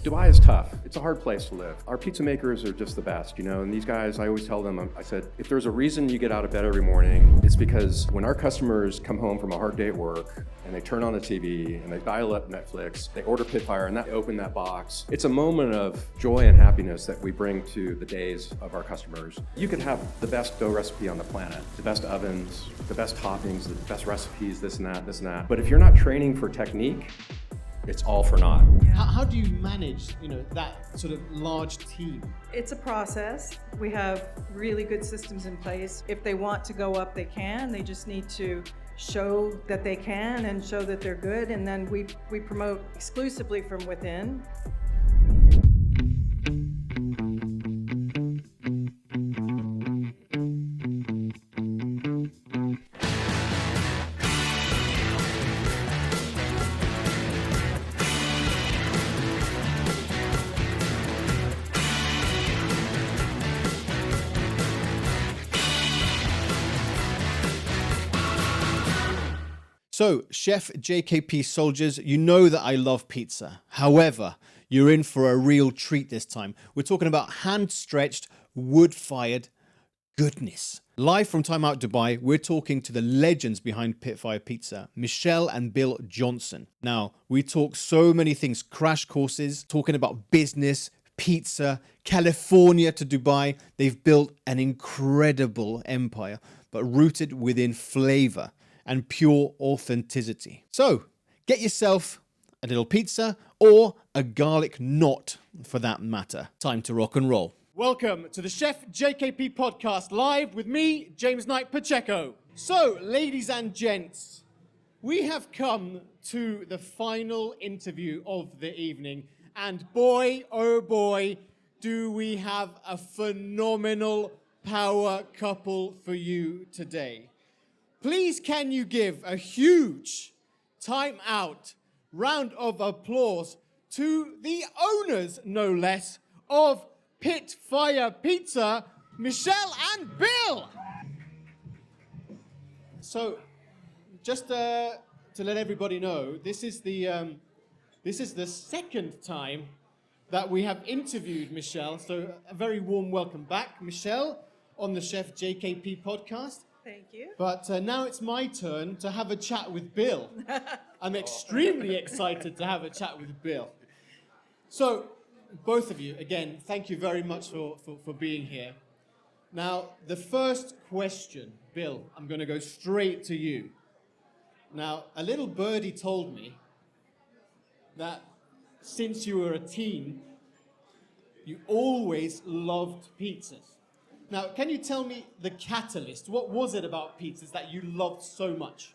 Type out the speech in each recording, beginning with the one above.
Dubai is tough. It's a hard place to live. Our pizza makers are just the best, and these guys, I always tell them, I said, if there's a reason you get out of bed every morning, it's because when our customers come home from a hard day at work and they turn on the TV and they dial up Netflix, they order Pitfire and they open that box, it's a moment of joy and happiness that we bring to the days of our customers. You could have the best dough recipe on the planet, the best ovens, the best toppings, the best recipes, this and that. But if you're not training for technique, it's all for naught. How do you manage, that sort of large team? It's a process. We have really good systems in place. If they want to go up, they can. They just need to show that they can and show that they're good. And then we promote exclusively from within. So, Chef JKP soldiers, you know that I love pizza. However, you're in for a real treat this time. We're talking about hand-stretched, wood-fired goodness. Live from Time Out Dubai, we're talking to the legends behind Pitfire Pizza, Michele and Bill Johnson. Now, we talk so many things, crash courses, talking about business, pizza, California to Dubai. They've built an incredible empire, but rooted within flavor and pure authenticity. So, get yourself a little pizza or a garlic knot for that matter. Time to rock and roll. Welcome to the Chef JKP Podcast, live with me, James Knight-Pacheco. So, ladies and gents, we have come to the final interview of the evening, and boy, oh boy, do we have a phenomenal power couple for you today. Please can you give a huge time out round of applause to the owners, no less, of Pitfire Pizza, Michele and Bill. So, just to let everybody know, this is the second time that we have interviewed Michele. So, a very warm welcome back, Michele, on the Chef JKP Podcast. Thank you. But now it's my turn to have a chat with Bill. I'm extremely excited to have a chat with Bill. So, both of you, again, thank you very much for being here. Now, the first question, Bill, I'm going to go straight to you. Now, a little birdie told me that since you were a teen, you always loved pizzas. Now, can you tell me the catalyst? What was it about pizzas that you loved so much?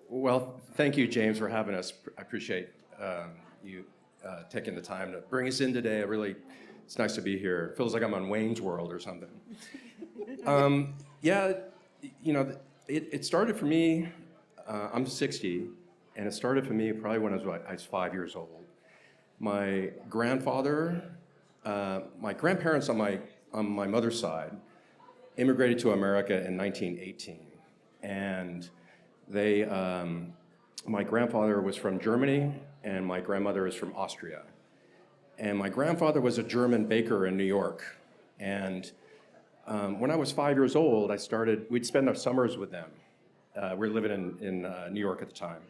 Well, thank you, James, for having us. I appreciate you taking the time to bring us in today. It's nice to be here. It feels like I'm on Wayne's World or something. It started for me, I'm 60, and it started for me probably when I was 5 years old. My grandfather, my grandparents on my mother's side immigrated to America in 1918, and my grandfather was from Germany, and my grandmother is from Austria. And my grandfather was a German baker in New York, and when I was 5 years old, we'd spend our summers with them. We were living in New York at the time,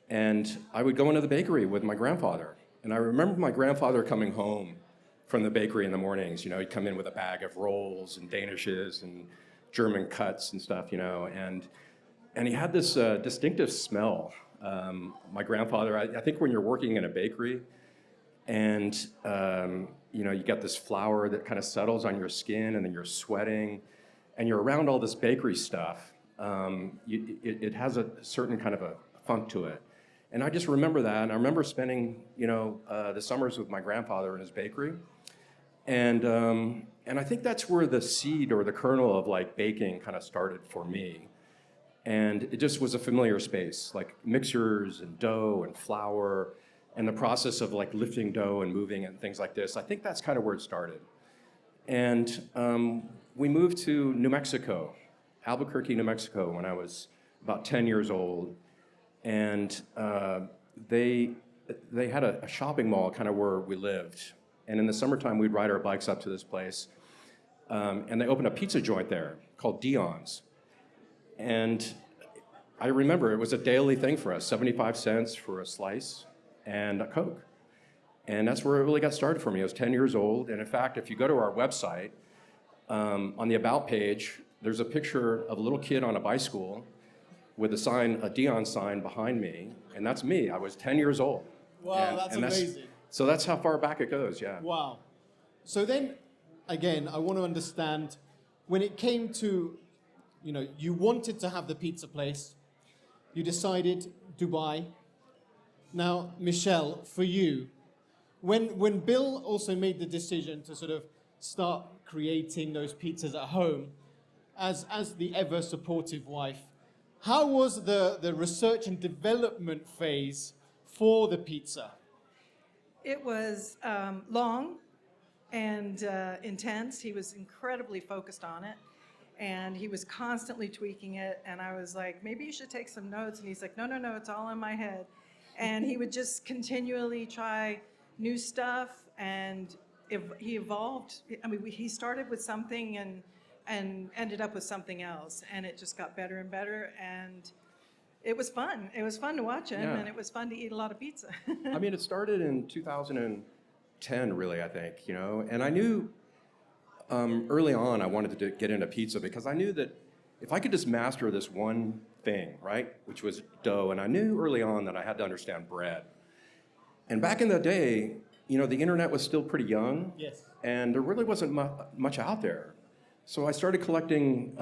and I would go into the bakery with my grandfather, and I remember my grandfather coming home from the bakery in the mornings. He'd come in with a bag of rolls and danishes and German cuts and stuff, and he had this distinctive smell. My grandfather, I think when you're working in a bakery and, you get this flour that kind of settles on your skin and then you're sweating and you're around all this bakery stuff, it has a certain kind of a funk to it. And I just remember that, and I remember spending, the summers with my grandfather in his bakery. And I think that's where the seed or the kernel of baking kind of started for me. And it just was a familiar space, like mixers and dough and flour and the process of lifting dough and moving and things like this. I think that's kind of where it started. And we moved to New Mexico, Albuquerque, New Mexico, when I was about 10 years old. And they they had a shopping mall kind of where we lived. And in the summertime, we'd ride our bikes up to this place. And they opened a pizza joint there called Dion's. And I remember it was a daily thing for us, 75 cents for a slice and a Coke. And that's where it really got started for me. I was 10 years old. And in fact, if you go to our website, on the About page, there's a picture of a little kid on a bicycle with a Dion sign behind me. And that's me. I was 10 years old. Wow, that's amazing. So that's how far back it goes, yeah. Wow. So then, again, I want to understand, when it came to, you wanted to have the pizza place, you decided Dubai. Now, Michele, for you, when Bill also made the decision to sort of start creating those pizzas at home, as the ever supportive wife, how was the research and development phase for the pizza? It was long and intense. He was incredibly focused on it, and he was constantly tweaking it. And I was like, maybe you should take some notes. And he's like, no, it's all in my head. And he would just continually try new stuff, and he evolved. I mean, he started with something and ended up with something else, and it just got better and better. And it was fun. It was fun to watch him, and it was fun to eat a lot of pizza. I mean, it started in 2010, really, I think, And I knew early on I wanted to get into pizza because I knew that if I could just master this one thing, right, which was dough, and I knew early on that I had to understand bread. And back in the day, the internet was still pretty young. Yes. And there really wasn't much out there. So I started collecting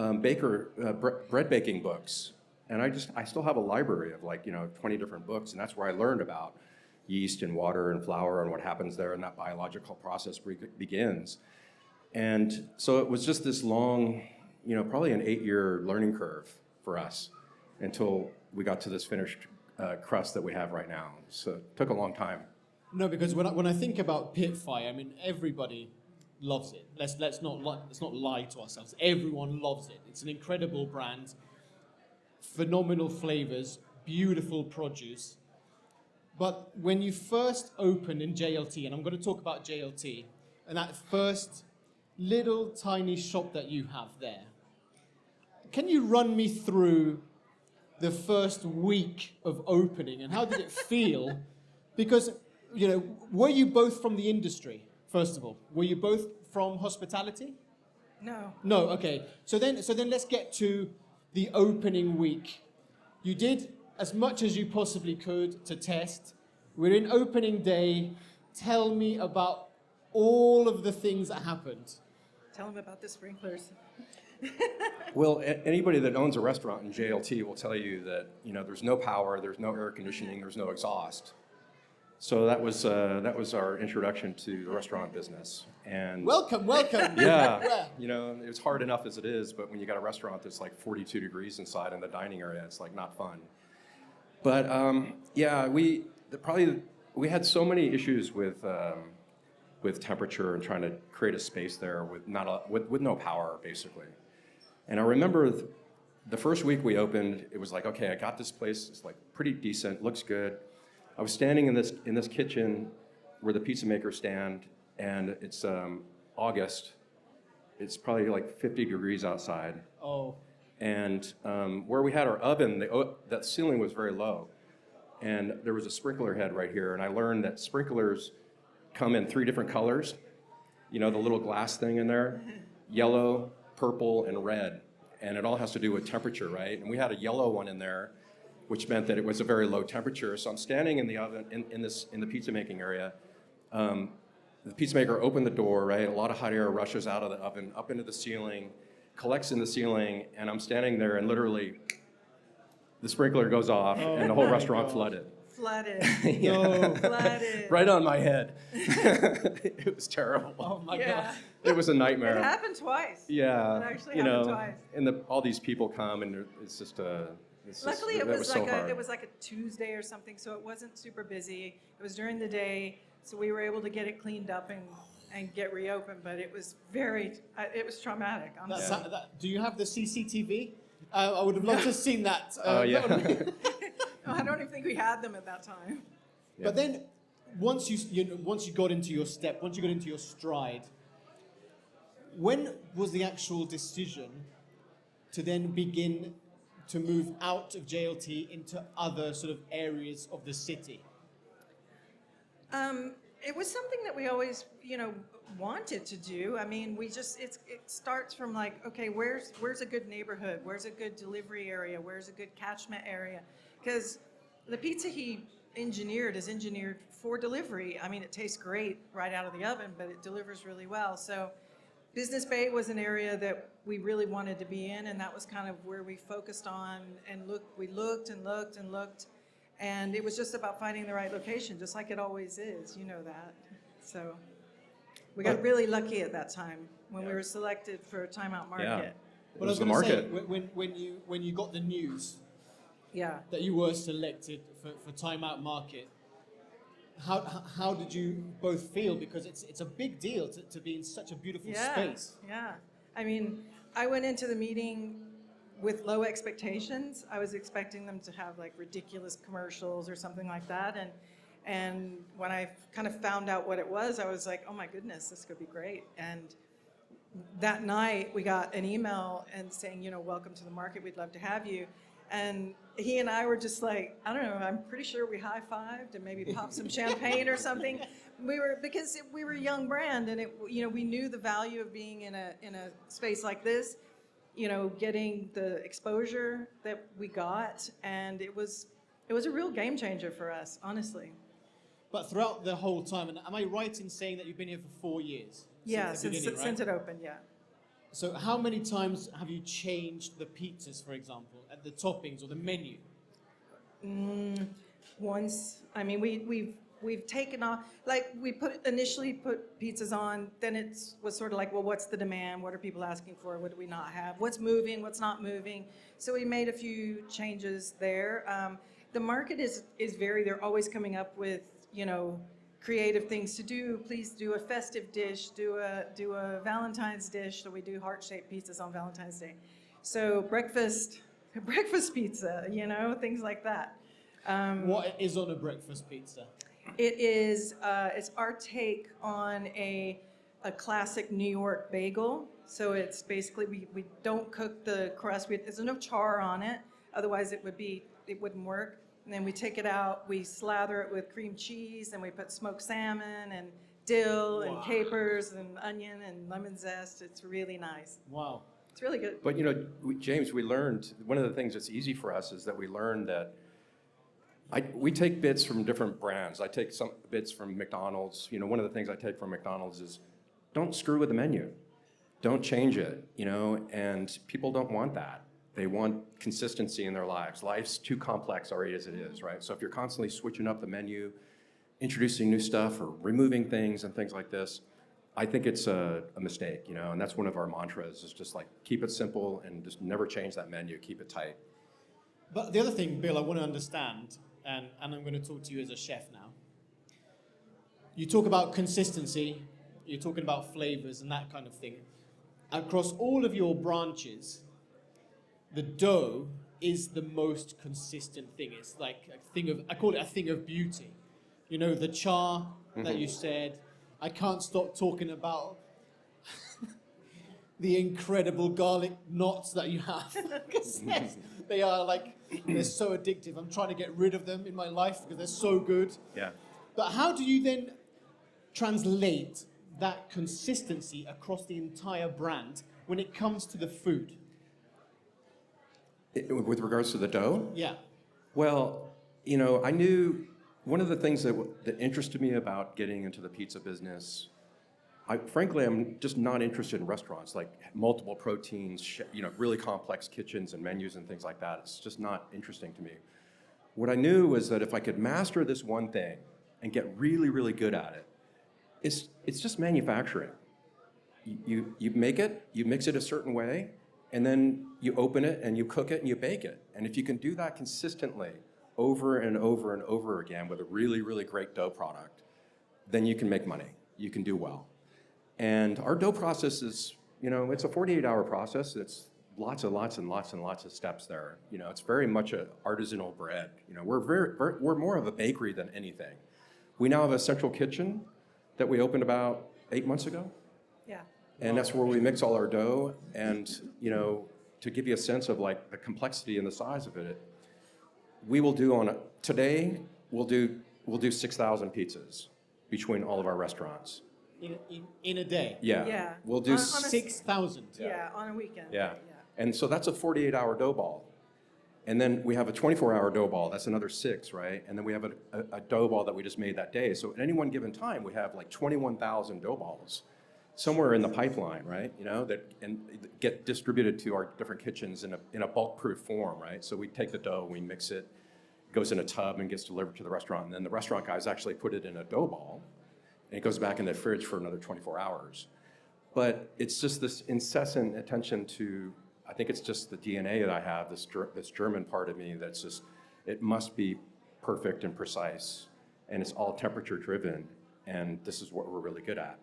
bread baking books. And I still have a library of 20 different books, and that's where I learned about yeast and water and flour and what happens there, and that biological process begins. And so it was just this long, probably an 8-year learning curve for us until we got to this finished crust that we have right now. So it took a long time. No, because when I think about Pitfire, I mean, everybody loves it. Let's not lie to ourselves. Everyone loves it. It's an incredible brand. Phenomenal flavors, beautiful produce. But when you first opened in JLT, and I'm going to talk about JLT, and that first little tiny shop that you have there, can you run me through the first week of opening and how did it feel? Because, were you both from the industry, first of all? Were you both from hospitality? No. No, okay. So then let's get to the opening week. You did as much as you possibly could to test. We're in opening day. Tell me about all of the things that happened. Tell him about the sprinklers. Well, anybody that owns a restaurant in JLT will tell you that there's no power, there's no air conditioning, there's no exhaust. So that was our introduction to the restaurant business. And welcome. Yeah, it was hard enough as it is, but when you got a restaurant that's 42 degrees inside in the dining area, it's not fun. But we had so many issues with temperature and trying to create a space there with no power, basically. And I remember the first week we opened, it was okay, I got this place. It's pretty decent, looks good. I was standing in this kitchen where the pizza makers stand, and it's August. It's probably 50 degrees outside. Oh. And where we had our oven, that ceiling was very low. And there was a sprinkler head right here, and I learned that sprinklers come in 3 different colors. The little glass thing in there, yellow, purple, and red. And it all has to do with temperature, right? And we had a yellow one in there, which meant that it was a very low temperature. So I'm standing in the oven, in the pizza making area. The pizza maker opened the door, right? A lot of hot air rushes out of the oven, up into the ceiling, collects in the ceiling, and I'm standing there, and literally the sprinkler goes off, and the whole restaurant flooded. Flooded. Yeah. Flooded. Right on my head. It was terrible. Oh my God. It was a nightmare. It happened twice. Yeah. It actually happened twice. And all these people come, and it's just Luckily, it was so hard. it was a Tuesday or something, so it wasn't super busy. It was during the day, so we were able to get it cleaned up and get reopened. But it was it was traumatic. Do you have the CCTV? I would have loved to have seen that. Oh yeah. No, I don't even think we had them at that time. But then, once you got into your step, once you got into your stride, when was the actual decision to then begin to move out of JLT into other sort of areas of the city? It was something that we always, wanted to do. I mean, it starts from like, okay, where's a good neighborhood? Where's a good delivery area? Where's a good catchment area? Because the pizza he engineered is engineered for delivery. I mean, it tastes great right out of the oven, but it delivers really well. So Business Bay was an area that we really wanted to be in, and that was kind of where we focused on and we looked and looked and looked. And it was just about finding the right location, just like it always is, you know that. So we got really lucky at that time when we were selected for Time Out Market. Yeah. Well, I was the going to say, market. when you got the news Yeah. that you were selected for Time Out Market, how did you both feel? Because it's a big deal to be in such a beautiful space. Yeah. I mean, I went into the meeting with low expectations. I was expecting them to have like ridiculous commercials or something like that. And when I kind of found out what it was, I was like, oh my goodness, this could be great. And that night we got an email and saying, welcome to the market, we'd love to have you. And he and I were just like, I don't know, I'm pretty sure we high-fived and maybe popped some champagne or something. Because we were a young brand, and we knew the value of being in a space like this, getting the exposure that we got, and it was a real game changer for us, honestly. But throughout the whole time, and am I right in saying that you've been here for 4 years? Yeah, since since it opened, yeah. So how many times have you changed the pizzas, for example, at the toppings or the menu? Once. I mean, we've taken off, like we initially put pizzas on, then it was sort of like, well, what's the demand? What are people asking for? What do we not have? What's moving? What's not moving? So we made a few changes there. The market is they're always coming up with, creative things to do. Please do a festive dish, do a Valentine's dish. So we do heart-shaped pizzas on Valentine's Day. So breakfast pizza, things like that. What is on a breakfast pizza? It is, it's our take on a classic New York bagel. So it's basically, we don't cook the crust. There's no char on it. Otherwise it wouldn't work. And then we take it out, we slather it with cream cheese, and we put smoked salmon and dill and capers and onion and lemon zest. It's really nice. Wow. It's really good. But James, we learned, one of the things that's easy for us is that we learned that we take bits from different brands. I take some bits from McDonald's. One of the things I take from McDonald's is don't screw with the menu. Don't change it, and people don't want that. They want consistency in their lives. Life's too complex already as it is, right? So if you're constantly switching up the menu, introducing new stuff or removing things and things like this, I think it's a mistake, and that's one of our mantras is just like keep it simple and just never change that menu, keep it tight. But the other thing, Bill, I want to understand, and I'm going to talk to you as a chef now. You talk about consistency, you're talking about flavors and that kind of thing. Across all of your branches, the dough is the most consistent thing. It's like I call it a thing of beauty. The char that you said. I can't stop talking about the incredible garlic knots that you have. Because they are they're so addictive. I'm trying to get rid of them in my life because they're so good. Yeah. But how do you then translate that consistency across the entire brand when it comes to the food? With regards to the dough? Yeah. Well, I knew one of the things that interested me about getting into the pizza business, frankly, I'm just not interested in restaurants, like multiple proteins, really complex kitchens and menus and things like that. It's just not interesting to me. What I knew was that if I could master this one thing and get really, really good at it, it's just manufacturing. You make it, you mix it a certain way, and then you open it and you cook it and you bake it. And if you can do that consistently over and over and over again with a really, really great dough product, then you can make money. You can do well. And our dough process is, it's a 48-hour process. It's lots and lots of steps there. It's very much an artisanal bread. We're more of a bakery than anything. We now have a central kitchen that we opened about 8 months ago. Yeah. And that's where we mix all our dough. And, to give you a sense of like the complexity and the size of it, we will do today, we'll do 6,000 pizzas between all of our restaurants. In a day? Yeah. Yeah. We'll do On a- 6,000. Yeah, on a weekend. Yeah. And so that's a 48-hour dough ball. And then we have a 24-hour dough ball. That's another 6, right? And then we have a dough ball that we just made that day. So at any one given time, we have like 21,000 dough balls somewhere in the pipeline, right? That and get distributed to our different kitchens in a bulk-proof form, right? So we take the dough, we mix it, goes in a tub and gets delivered to the restaurant. And then the restaurant guys actually put it in a dough ball, and it goes back in the fridge for another 24 hours. But it's just this incessant attention to, I think it's just the DNA that I have, this German part of me that's just, it must be perfect and precise, and it's all temperature driven, and this is what we're really good at,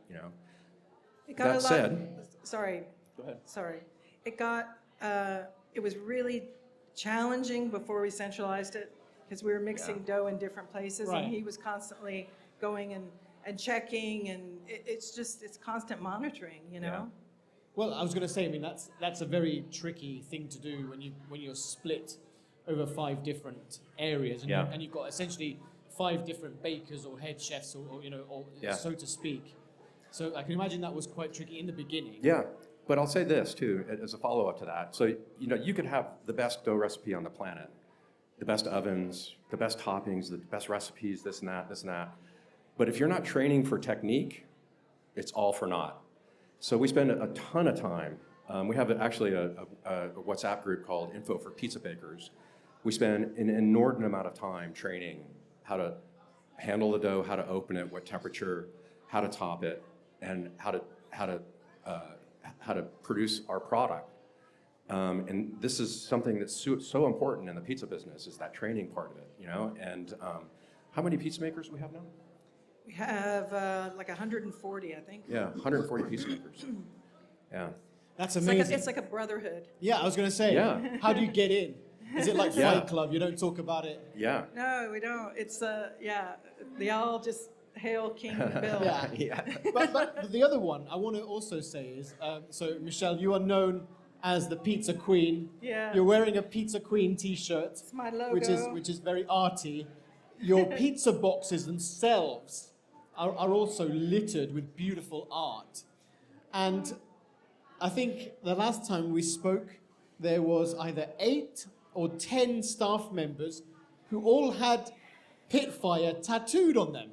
It got That a lot. said- Sorry. Go ahead. Sorry. It was really challenging before we centralized it because we were mixing dough in different places, Right. and he was constantly going and checking, and it's constant monitoring, Yeah. Well, I was going to say, I mean, that's a very tricky thing to do when you're split over 5 different areas, and, Yeah. and you've got essentially 5 different bakers or head chefs, or Yeah. so to speak. So I can imagine that was quite tricky in the beginning. Yeah, but I'll say this too, as a follow-up to that. So, you could have the best dough recipe on the planet, the best ovens, the best toppings, the best recipes, this and that. But if you're not training for technique, it's all for naught. So we spend a ton of time. We have actually a WhatsApp group called Info for Pizza Bakers. We spend an inordinate amount of time training how to handle the dough, how to open it, what temperature, how to top it, and how to produce our product. And this is something that's so important in the pizza business, is that training part of it, And how many pizza makers do we have now? We have like 140, I think. Yeah, 140 pizza makers. Yeah. That's It's amazing. it's like a brotherhood. Yeah, I was going to say, Yeah. how do you get in? Is it like Yeah. Fight Club? You don't talk about it? Yeah. No, we don't. It's they all just hail King Bill. Yeah. Yeah. But the other one I want to also say is, so Michelle, you are known as the Pizza Queen. Yeah. You're wearing a Pizza Queen T-shirt. It's my logo. Which is very arty. Your pizza boxes themselves are also littered with beautiful art. And I think the last time we spoke, there was either 8 or 10 staff members who all had Pitfire tattooed on them.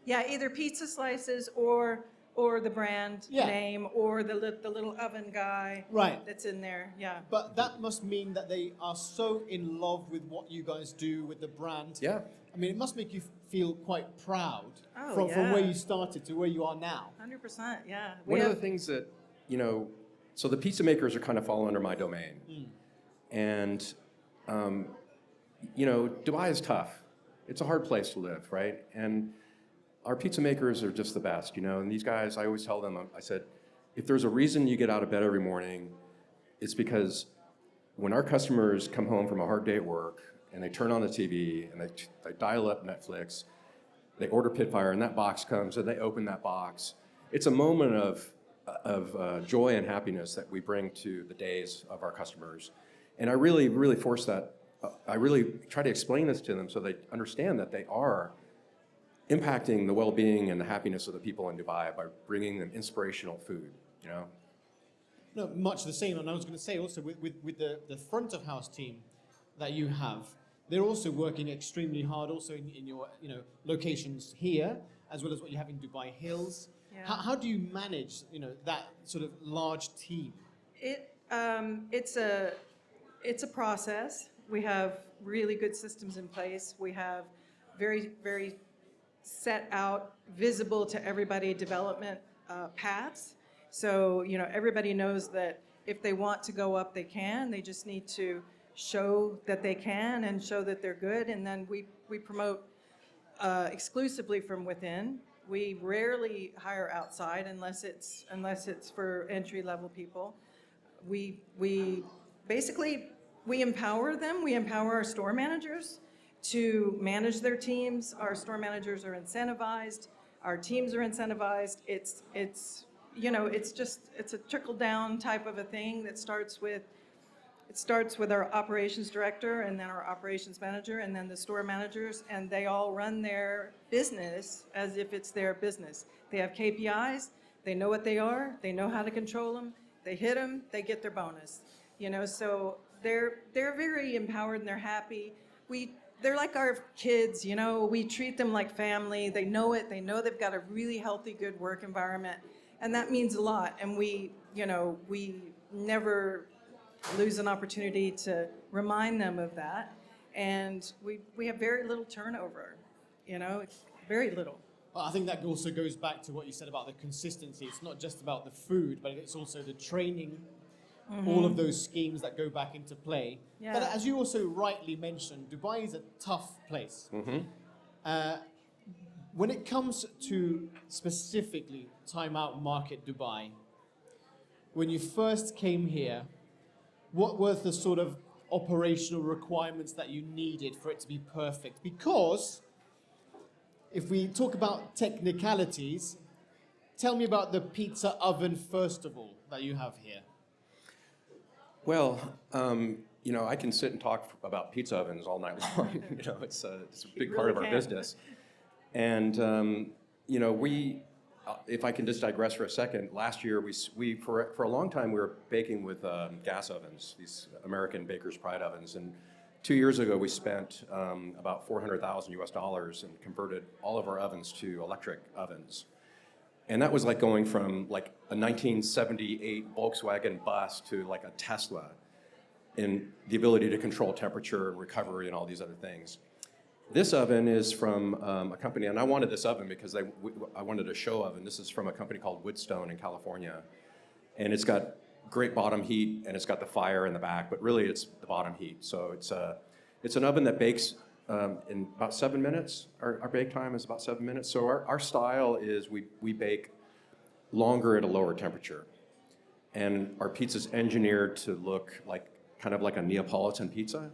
Yeah, either pizza slices or the brand Yeah. name or the little oven guy Right. that's in there. Yeah. But that must mean that they are so in love with what you guys do with the brand. Yeah. I mean, it must make you feel quite proud Oh, from where yeah. you started to where you are now. 100%. Yeah. One of the things that, so the pizza makers are kind of fall under my domain. And, Dubai is tough. It's a hard place to live, right? And our pizza makers are just the best, and these guys, I always tell them, I said, if there's a reason you get out of bed every morning, it's because when our customers come home from a hard day at work and they turn on the TV and they dial up Netflix, they order Pitfire and that box comes and they open that box. It's a moment of joy and happiness that we bring to the days of our customers. And I really, really force that. I really try to explain this to them so they understand that they are impacting the well-being and the happiness of the people in Dubai by bringing them inspirational food, No, much the same. And I was going to say also with the front of house team that you have, they're also working extremely hard also in your locations here, as well as what you have in Dubai Hills. Yeah. How do you manage that sort of large team? It's a process. We have really good systems in place. We have very, very set out, visible to everybody development paths. So, everybody knows that if they want to go up, they can. They just need to show that they can and show that they're good. And then we promote exclusively from within. We rarely hire outside unless it's for entry-level people. We basically, we empower them. We empower our store managers to manage their teams. Our store managers are incentivized. Our teams are incentivized. It's a trickle down type of a thing that starts with our operations director and then our operations manager and then the store managers, and they all run their business as if it's their business. They have KPIs, they know what they are, they know how to control them, they hit them, they get their bonus. So they're very empowered and they're happy. They're like our kids, we treat them like family. They know it, they know they've got a really healthy, good work environment, and that means a lot. And we never lose an opportunity to remind them of that. And we have very little turnover, very little. Well, I think that also goes back to what you said about the consistency. It's not just about the food, but it's also the training, all of those schemes that go back into play. Yeah. But as you also rightly mentioned, Dubai is a tough place. When it comes to specifically Time Out Market Dubai, when you first came here, what were the sort of operational requirements that you needed for it to be perfect? Because if we talk about technicalities, tell me about the pizza oven first of all that you have here. Well, I can sit and talk about pizza ovens all night long. It's a big part of our business. And, if I can just digress for a second, last year we for a long time we were baking with gas ovens, these American Baker's Pride ovens, and 2 years ago we spent about $400,000 and converted all of our ovens to electric ovens, and that was like going from like a 1978 Volkswagen bus to like a Tesla, in the ability to control temperature and recovery and all these other things. This oven is from a company, and I wanted this oven because I wanted a show oven. This is from a company called Woodstone in California. And it's got great bottom heat, and it's got the fire in the back, but really it's the bottom heat. So it's an oven that bakes in about 7 minutes. Our bake time is about 7 minutes. So our style is we bake longer at a lower temperature. And our pizza's engineered to look kind of like a Neapolitan pizza.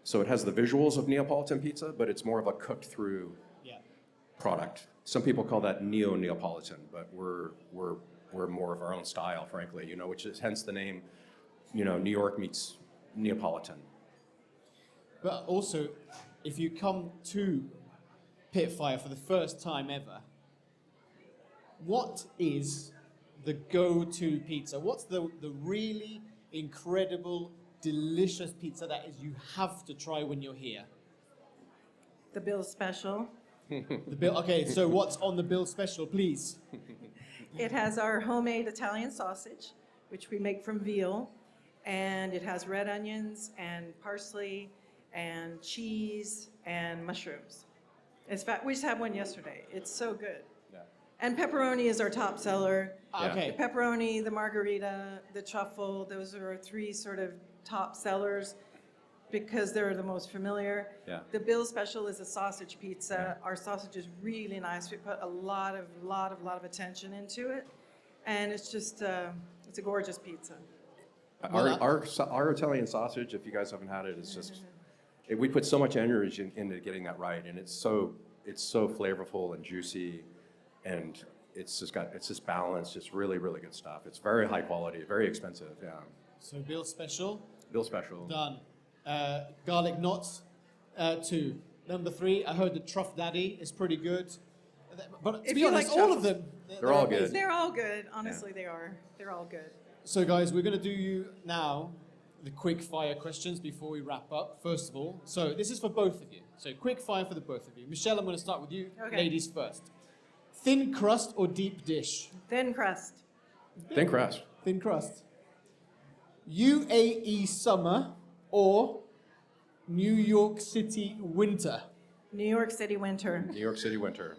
So it has the visuals of Neapolitan pizza, but it's more of a cooked through product. Some people call that neo-Neapolitan, but we're more of our own style, frankly, which is hence the name, New York meets Neapolitan. But also, if you come to Pitfire for the first time ever, what is the go-to pizza? What's the really incredible, delicious pizza that is you have to try when you're here? The Bill Special. Okay, so what's on the Bill Special, please? It has our homemade Italian sausage, which we make from veal, and it has red onions and parsley and cheese and mushrooms. It's fat. We just had one yesterday. It's so good. Yeah. And pepperoni is our top seller. Okay. The pepperoni, the margarita, the truffle, those are our three sort of top sellers because they're the most familiar. Yeah. The Bill Special is a sausage pizza. Our sausage is really nice. We put a lot of attention into it, and it's just it's a gorgeous pizza. Our Italian sausage, if you guys haven't had it, it's just we put so much energy into getting that right, and it's so flavorful and juicy, and it's just balanced. It's really good stuff. It's very high quality, very expensive. Yeah. So Bill Special. Bill Special. Done. Garlic knots, 2. Number 3, I heard the Truff Daddy is pretty good. But to be honest, all of them, they're all good. They're all good. Honestly, they are. They're all good. So guys, we're going to do you now the quick fire questions before we wrap up, first of all. So this is for both of you. So quick fire for the both of you. Michelle, I'm going to start with you. Okay. Ladies first. Thin crust or deep dish? Thin crust. Thin crust. Thin crust. UAE summer or New York City winter? New York City winter. New York City winter.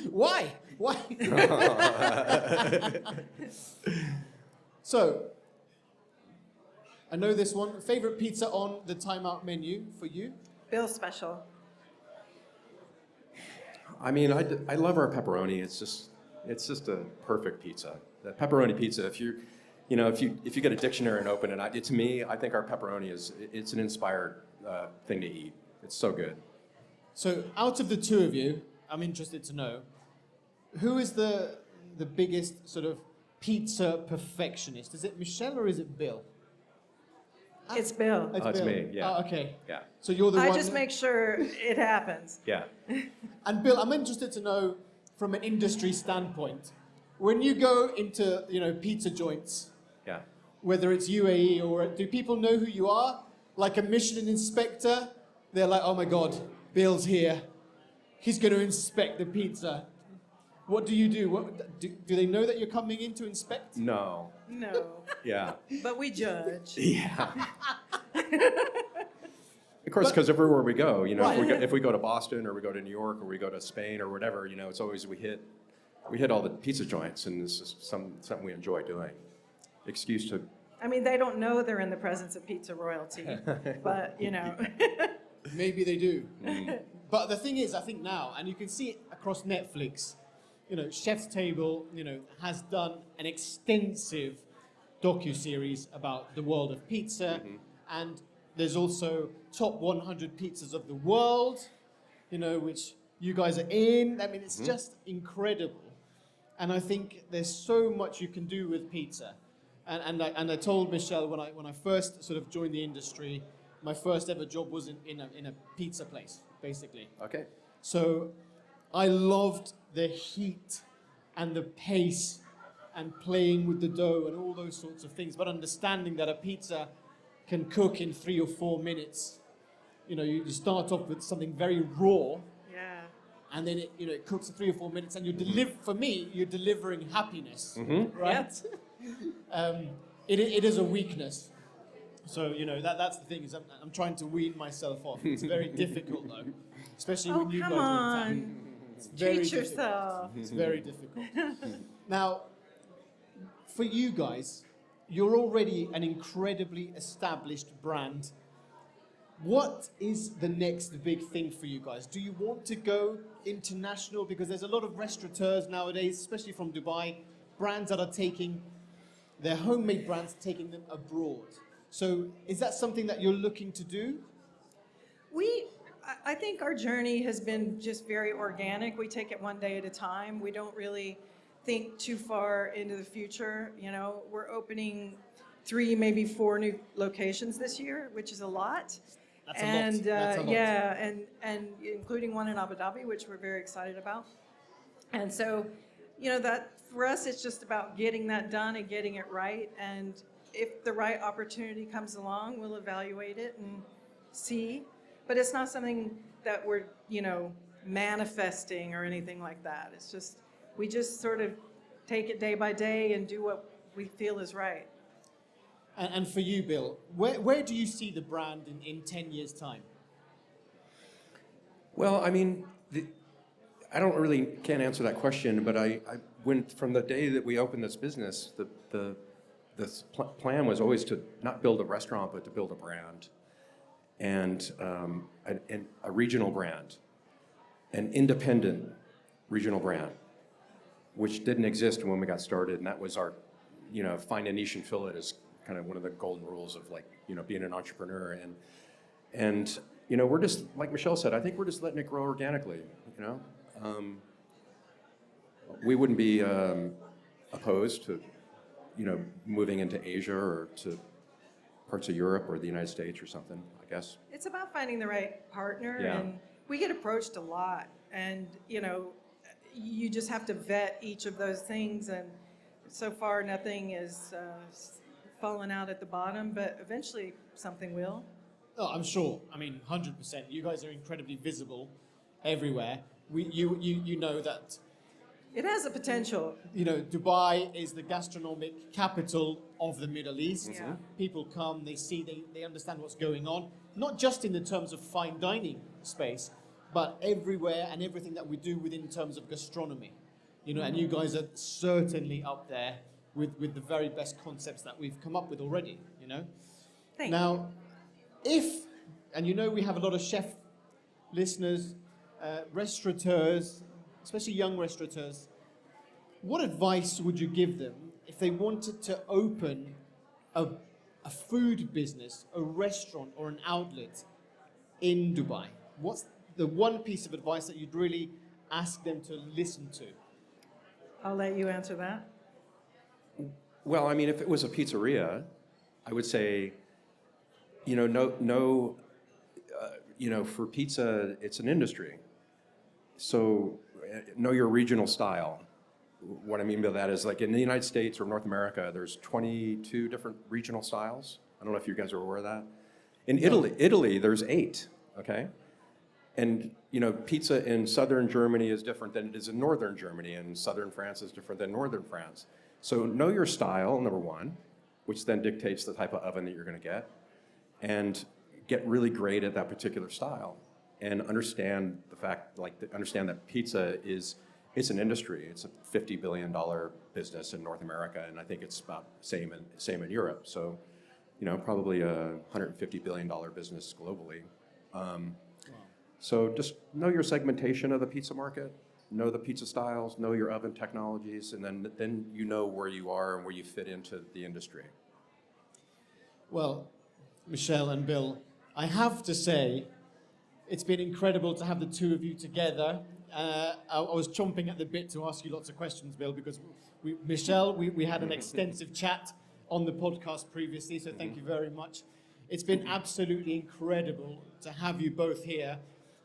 Why? So, I know this one. Favorite pizza on the Time Out menu for you? Bill Special. I mean, I love our pepperoni. It's just a perfect pizza. The pepperoni pizza. If you get a dictionary and open it, to me, I think our pepperoni it's an inspired thing to eat. It's so good. So out of the two of you, I'm interested to know, who is the biggest sort of pizza perfectionist? Is it Michelle or is it Bill? It's Bill. It's Bill. me, yeah. Oh, okay. Yeah. So you're the I one. just make sure it happens. Yeah. And Bill, I'm interested to know from an industry standpoint, when you go into pizza joints, Yeah. whether it's UAE or do people know who you are? Like a Michelin inspector, they're like, oh my God, Bill's here. He's going to inspect the pizza. What do you do? Do they know that you're coming in to inspect? No. No, Yeah. but we judge. Yeah. Of course, because everywhere we go, if we go to Boston or we go to New York or we go to Spain or whatever, it's always we hit all the pizza joints, and this is something we enjoy doing. Excuse to. I mean, they don't know they're in the presence of pizza royalty, but Maybe they do. But the thing is, I think now, and you can see it across Netflix, Chef's Table, has done an extensive docu-series about the world of pizza, and there's also top 100 pizzas of the world, which you guys are in. I mean, it's just incredible. And I think there's so much you can do with pizza. And I told Michelle when I first sort of joined the industry, my first ever job was in a pizza place, basically. Okay. So I loved the heat and the pace and playing with the dough and all those sorts of things, but understanding that a pizza can cook in 3 or 4 minutes. You start off with something very raw, yeah. and then it cooks in 3 or 4 minutes, and for me, you're delivering happiness, right? It is a weakness. So that's the thing is I'm trying to wean myself off. It's very difficult though, especially when you guys come are in town. on. It's very Treat difficult. yourself. It's very difficult. Now, for you guys, you're already an incredibly established brand. What is the next big thing for you guys? Do you want to go international? Because there's a lot of restaurateurs nowadays, especially from Dubai, brands that are taking their homemade brands, taking them abroad. So is that something that you're looking to do? I think our journey has been just very organic. We take it one day at a time. We don't really think too far into the future. We're opening 3, maybe 4 new locations this year, which is a lot. That's a lot. That's a lot. Yeah, and including one in Abu Dhabi, which we're very excited about. And so, that for us, it's just about getting that done and getting it right. And if the right opportunity comes along, we'll evaluate it and see. But it's not something that we're, manifesting or anything like that. It's just, we just sort of take it day by day and do what we feel is right. And for you, Bill, where do you see the brand in 10 years' time? Well, I mean, can't answer that question, but I went from the day that we opened this business, the plan was always to not build a restaurant, but to build a brand, and a regional brand, an independent regional brand, which didn't exist when we got started, and that was our, find a niche and fill it is kind of one of the golden rules of being an entrepreneur, and we're just, like Michelle said, I think we're just letting it grow organically, we wouldn't be opposed to, moving into Asia or to parts of Europe or the United States or something, I guess. It's about finding the right partner, Yeah. and we get approached a lot, and you just have to vet each of those things, and so far nothing is fallen out at the bottom, but eventually something will. Oh, I'm sure. I mean, 100%. You guys are incredibly visible everywhere. You know that. It has a potential. Dubai is the gastronomic capital of the Middle East. Yeah. People come, they see, they understand what's going on, not just in the terms of fine dining space, but everywhere and everything that we do within terms of gastronomy. And you guys are certainly up there with the very best concepts that we've come up with already, Thank you. Now, and we have a lot of chef listeners, restaurateurs, especially young restaurateurs, what advice would you give them if they wanted to open a food business, a restaurant or an outlet in Dubai? What's the one piece of advice that you'd really ask them to listen to? I'll let you answer that. Well, I mean, if it was a pizzeria, I would say, for pizza, it's an industry. So know your regional style. What I mean by that is, like, in the United States or North America, there's 22 different regional styles. I don't know if you guys are aware of that. In Italy, there's 8, okay? And, pizza in southern Germany is different than it is in northern Germany, and southern France is different than northern France. So know your style, number one, which then dictates the type of oven that you're going to get, and get really great at that particular style, and understand understand that pizza it's an industry. It's a $50 billion business in North America, and I think it's about same in Europe. So, probably a $150 billion business globally. So just know your segmentation of the pizza market, know the pizza styles, know your oven technologies, and then you know where you are and where you fit into the industry. Well, Michele and Bill, I have to say, it's been incredible to have the two of you together. I was chomping at the bit to ask you lots of questions, Bill, because Michele, we had an extensive chat on the podcast previously, so thank you very much. It's been absolutely incredible to have you both here.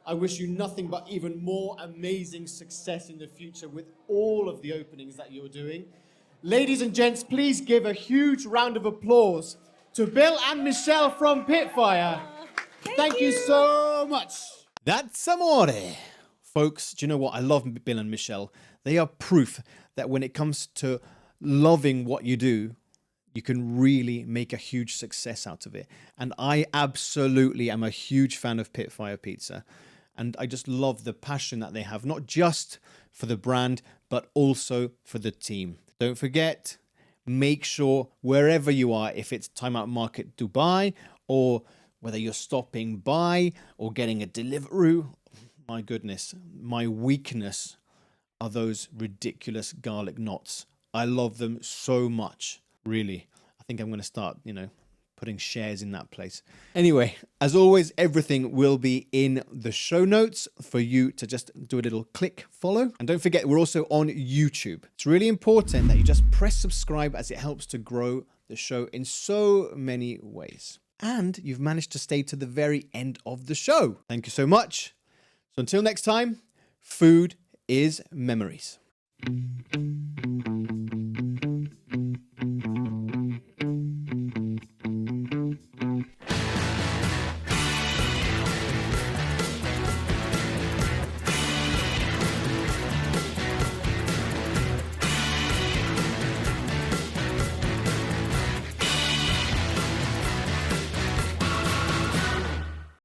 I wish you nothing but even more amazing success in the future with all of the openings that you're doing. Ladies and gents, please give a huge round of applause to Bill and Michele from Pitfire. Thank you so much. That's amore. Folks, do you know what? I love Bill and Michele. They are proof that when it comes to loving what you do, you can really make a huge success out of it. And I absolutely am a huge fan of Pitfire Pizza. And I just love the passion that they have, not just for the brand, but also for the team. Don't forget, make sure wherever you are, if it's Time Out Market Dubai, or whether you're stopping by or getting a Deliveroo, my goodness, my weakness are those ridiculous garlic knots. I love them so much, really. I think I'm going to start, putting shares in that place. Anyway, as always, everything will be in the show notes for you to just do a little click follow. And don't forget, we're also on YouTube. It's really important that you just press subscribe, as it helps to grow the show in so many ways. And you've managed to stay to the very end of the show. Thank you so much. So until next time, food is memories.